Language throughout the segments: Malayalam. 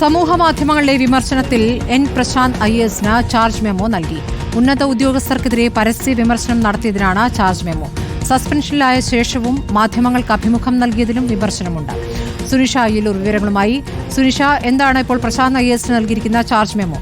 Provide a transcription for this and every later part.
സമൂഹമാധ്യമങ്ങളിലെ വിമർശനത്തിൽ എൻ പ്രശാന്ത് IASന് ചാർജ് മെമ്മോ നൽകി. ഉന്നത ഉദ്യോഗസ്ഥർക്കെതിരെ പരസ്യ വിമർശനം നടത്തിയതിനാണ് ചാർജ് മെമ്മോ. സസ്പെൻഷനിലായ ശേഷവും മാധ്യമങ്ങൾക്ക് അഭിമുഖം നൽകിയതിലും വിമർശനമുണ്ട്. സുനിഷ അയ്യലൂർ വിവരങ്ങളുമായി. സുനിഷ, എന്താണ് ഇപ്പോൾ പ്രശാന്ത് IASന് നൽകിയിരിക്കുന്ന ചാർജ് മെമ്മോ?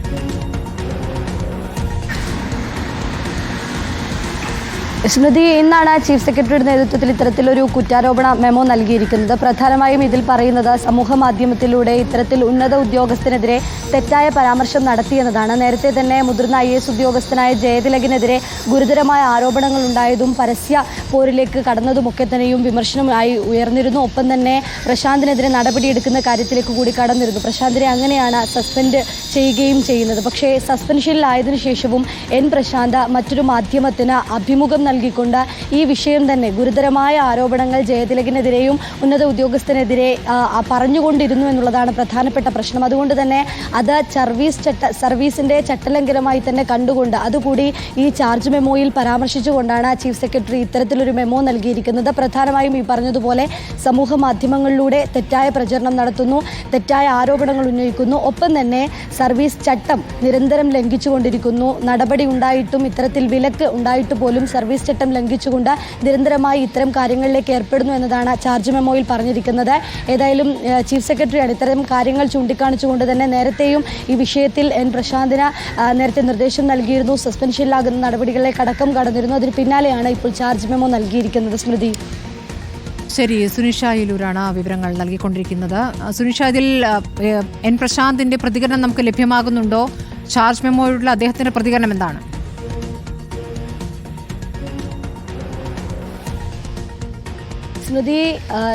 സ്മൃതി, ഇന്നാണ് ചീഫ് സെക്രട്ടറിയുടെ നേതൃത്വത്തിൽ ഇത്തരത്തിലൊരു കുറ്റാരോപണ മെമ്മോ നൽകിയിരിക്കുന്നത്. പ്രധാനമായും ഇതിൽ പറയുന്നത് സമൂഹ മാധ്യമത്തിലൂടെ ഇത്തരത്തിൽ ഉന്നത ഉദ്യോഗസ്ഥനെതിരെ തെറ്റായ പരാമർശം നടത്തിയെന്നതാണ്. നേരത്തെ തന്നെ മുതിർന്ന IAS ഉദ്യോഗസ്ഥനായ ജയതിലകിനെതിരെ ഗുരുതരമായ ആരോപണങ്ങൾ ഉണ്ടായതും പരസ്യ പോരിലേക്ക് കടന്നതുമൊക്കെ തന്നെയും വിമർശനമായി ഉയർന്നിരുന്നു. ഒപ്പം തന്നെ പ്രശാന്തിനെതിരെ നടപടിയെടുക്കുന്ന കാര്യത്തിലേക്ക് കൂടി കടന്നിരുന്നു. പ്രശാന്തിനെ അങ്ങനെയാണ് സസ്പെൻഡ് ചെയ്യുകയും ചെയ്യുന്നത്. പക്ഷേ സസ്പെൻഷനിലായതിനു ശേഷവും എൻ പ്രശാന്ത് മറ്റൊരു മാധ്യമത്തിന് അഭിമുഖം നൽകിക്കൊണ്ട് ഈ വിഷയം തന്നെ ഗുരുതരമായ ആരോപണങ്ങൾ ജയതിലകിനെതിരെയും ഉന്നത ഉദ്യോഗസ്ഥനെതിരെ പറഞ്ഞുകൊണ്ടിരുന്നു എന്നുള്ളതാണ് പ്രധാനപ്പെട്ട പ്രശ്നം. അതുകൊണ്ട് തന്നെ അത് സർവീസിൻ്റെ ചട്ടലംഘനമായി തന്നെ കണ്ടുകൊണ്ട് അതുകൂടി ഈ ചാർജ് മെമ്മോയിൽ പരാമർശിച്ചുകൊണ്ടാണ് ചീഫ് സെക്രട്ടറി ഇത്തരത്തിലൊരു മെമ്മോ നൽകിയിരിക്കുന്നത്. പ്രധാനമായും ഈ പറഞ്ഞതുപോലെ സമൂഹ മാധ്യമങ്ങളിലൂടെ തെറ്റായ പ്രചരണം നടത്തുന്നു, തെറ്റായ ആരോപണങ്ങൾ ഉന്നയിക്കുന്നു, ഒപ്പം തന്നെ സർവീസ് ചട്ടം നിരന്തരം ലംഘിച്ചുകൊണ്ടിരിക്കുന്നു. നടപടി ഉണ്ടായിട്ടും ഇത്തരത്തിൽ വിലക്ക് ഉണ്ടായിട്ട് പോലും സർവീസ് ചട്ടം ലംഘിച്ചുകൊണ്ട് നിരന്തരമായി ഇത്തരം കാര്യങ്ങളിലേക്ക് ഏർപ്പെടുന്നു എന്നതാണ് ചാർജ് മെമ്മോയിൽ പറഞ്ഞിരിക്കുന്നത്. ഏതായാലും ചീഫ് സെക്രട്ടറിയാണ് ഇത്തരം കാര്യങ്ങൾ ചൂണ്ടിക്കാണിച്ചുകൊണ്ട് തന്നെ നേരത്തെയും ഈ വിഷയത്തിൽ എൻ പ്രശാന്തിന് നേരത്തെ നിർദ്ദേശം നൽകിയിരുന്നു. സസ്പെൻഷനിലാകുന്ന നടപടികളിലേക്ക് അടക്കം കടന്നിരുന്നു. അതിന് പിന്നാലെയാണ് ഇപ്പോൾ ചാർജ് മെമ്മോ നൽകിയിരിക്കുന്നത്. സ്മൃതി, ശരി. സുനിഷ അയ്യലൂരാണ് വിവരങ്ങൾ നൽകിക്കൊണ്ടിരിക്കുന്നത്. സുനിഷ, ഇതിൽ എൻ പ്രശാന്തിന്റെ പ്രതികരണം നമുക്ക് ലഭ്യമാകുന്നുണ്ടോ? ചാർജ് മെമ്മോയോടുള്ള അദ്ദേഹത്തിന്റെ പ്രതികരണം എന്താണ്? സ്മൃതി,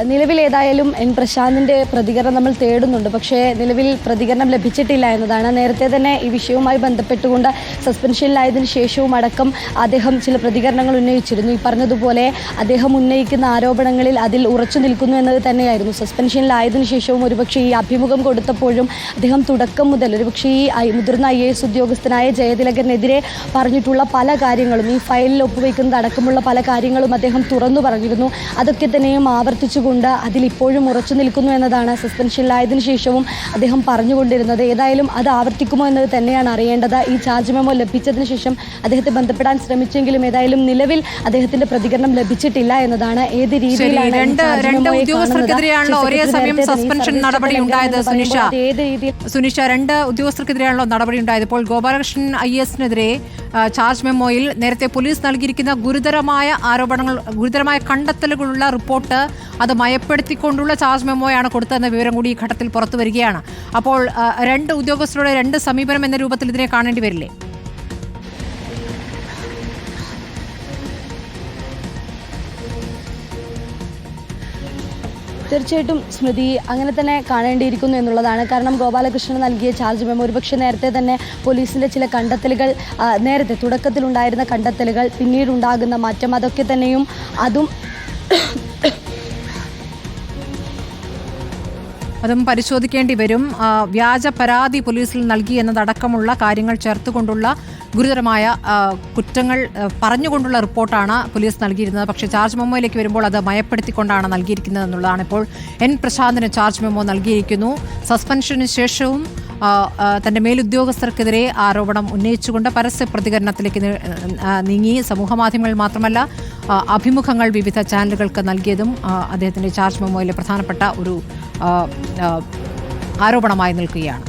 നിലവിൽ ഏതായാലും എൻ പ്രശാന്തിൻ്റെ പ്രതികരണം നമ്മൾ തേടുന്നുണ്ട്. പക്ഷേ നിലവിൽ പ്രതികരണം ലഭിച്ചിട്ടില്ല എന്നതാണ്. നേരത്തെ തന്നെ ഈ വിഷയവുമായി ബന്ധപ്പെട്ടുകൊണ്ട് സസ്പെൻഷനിലായതിനു ശേഷവും അടക്കം അദ്ദേഹം ചില പ്രതികരണങ്ങൾ ഉന്നയിച്ചിരുന്നു. ഈ പറഞ്ഞതുപോലെ അദ്ദേഹം ഉന്നയിക്കുന്ന ആരോപണങ്ങളിൽ അതിൽ ഉറച്ചു നിൽക്കുന്നു എന്നത് തന്നെയായിരുന്നു. സസ്പെൻഷനിലായതിനു ശേഷവും ഒരുപക്ഷെ ഈ അഭിമുഖം കൊടുത്തപ്പോഴും അദ്ദേഹം തുടക്കം മുതൽ ഒരുപക്ഷെ ഈ മുതിർന്ന IAS ഉദ്യോഗസ്ഥനായ ജയതിലകനെതിരെ പറഞ്ഞിട്ടുള്ള പല കാര്യങ്ങളും, ഈ ഫയലിൽ ഒപ്പുവയ്ക്കുന്നത് അടക്കമുള്ള പല കാര്യങ്ങളും അദ്ദേഹം തുറന്നു പറഞ്ഞിരുന്നു. അതൊക്കെ തന്നെയും ആവർത്തിച്ചുകൊണ്ട് അതിലിപ്പോഴും ഉറച്ചു നിൽക്കുന്നു എന്നതാണ് സസ്പെൻഷനിലായതിനു ശേഷവും അദ്ദേഹം പറഞ്ഞുകൊണ്ടിരുന്നത്. ഏതായാലും അത് ആവർത്തിക്കുമോ എന്നത് തന്നെയാണ് അറിയേണ്ടത്. ഈ ചാർജ് മെമ്മോ ലഭിച്ചതിന് ശേഷം അദ്ദേഹത്തെ ബന്ധപ്പെടാൻ ശ്രമിച്ചെങ്കിലും ഏതായാലും നിലവിൽ അദ്ദേഹത്തിന്റെ പ്രതികരണം ലഭിച്ചിട്ടില്ല എന്നതാണ്. ഏത് രീതിയിലാണ് സുനിഷ, രണ്ട് ഉദ്യോഗസ്ഥർക്കെതിരെയാണല്ലോ നടപടി ഉണ്ടായത്. ഇപ്പോൾ ഗോപാലകൃഷ്ണൻ IASനെതിരെ ചാർജ് മെമ്മോയിൽ നേരത്തെ പോലീസ് നൽകിയിരിക്കുന്ന ഗുരുതരമായ ആരോപണങ്ങൾ, ഗുരുതരമായ കണ്ടെത്തലുകളുള്ള റിപ്പോർട്ട് അത് മയപ്പെടുത്തിക്കൊണ്ടുള്ള ചാർജ് മെമ്മോയാണ് കൊടുത്തതെന്ന വിവരം കൂടി ഈ ഘട്ടത്തിൽ പുറത്തു വരികയാണ്. അപ്പോൾ രണ്ട് ഉദ്യോഗസ്ഥരുടെ രണ്ട് സമീപനം എന്ന രൂപത്തിൽ ഇതിനെ കാണേണ്ടി വരില്ലേ? തീർച്ചയായിട്ടും സ്മൃതി, അങ്ങനെ തന്നെ കാണേണ്ടിയിരിക്കുന്നു എന്നുള്ളതാണ്. കാരണം ഗോപാലകൃഷ്ണൻ നൽകിയ ചാർജ് മെമ്മോ ഒരുപക്ഷെ നേരത്തെ തന്നെ പോലീസിൻ്റെ ചില കണ്ടെത്തലുകൾ, നേരത്തെ തുടക്കത്തിലുണ്ടായിരുന്ന കണ്ടെത്തലുകൾ, പിന്നീടുണ്ടാകുന്ന മാറ്റം, അതൊക്കെ തന്നെയും അതും പരിശോധിക്കേണ്ടി വരും. വ്യാജ പരാതി പോലീസിൽ നൽകി എന്നതടക്കമുള്ള കാര്യങ്ങൾ ചേർത്തുകൊണ്ടുള്ള ഗുരുതരമായ കുറ്റങ്ങൾ പറഞ്ഞുകൊണ്ടുള്ള റിപ്പോർട്ടാണ് പോലീസ് നൽകിയിരുന്നത്. പക്ഷേ ചാർജ് മെമ്മോയിലേക്ക് വരുമ്പോൾ അത് മയപ്പെടുത്തിക്കൊണ്ടാണ് നൽകിയിരിക്കുന്നത് എന്നുള്ളതാണ്. ഇപ്പോൾ എൻ പ്രശാന്തിന് ചാർജ് മെമ്മോ നൽകിയിരിക്കുന്നു. സസ്പെൻഷന് ശേഷവും തൻ്റെ മേലുദ്യോഗസ്ഥർക്കെതിരെ ആരോപണം ഉന്നയിച്ചുകൊണ്ട് പരസ്യ പ്രതികരണത്തിലേക്ക് നീങ്ങി. സമൂഹമാധ്യമങ്ങളിൽ മാത്രമല്ല അഭിമുഖങ്ങൾ വിവിധ ചാനലുകൾക്ക് നൽകിയതും അദ്ദേഹത്തിൻ്റെ ചാർജ് മെമ്മോയിലെ പ്രധാനപ്പെട്ട ഒരു ആരോപണമായി നിൽക്കുകയാണ്.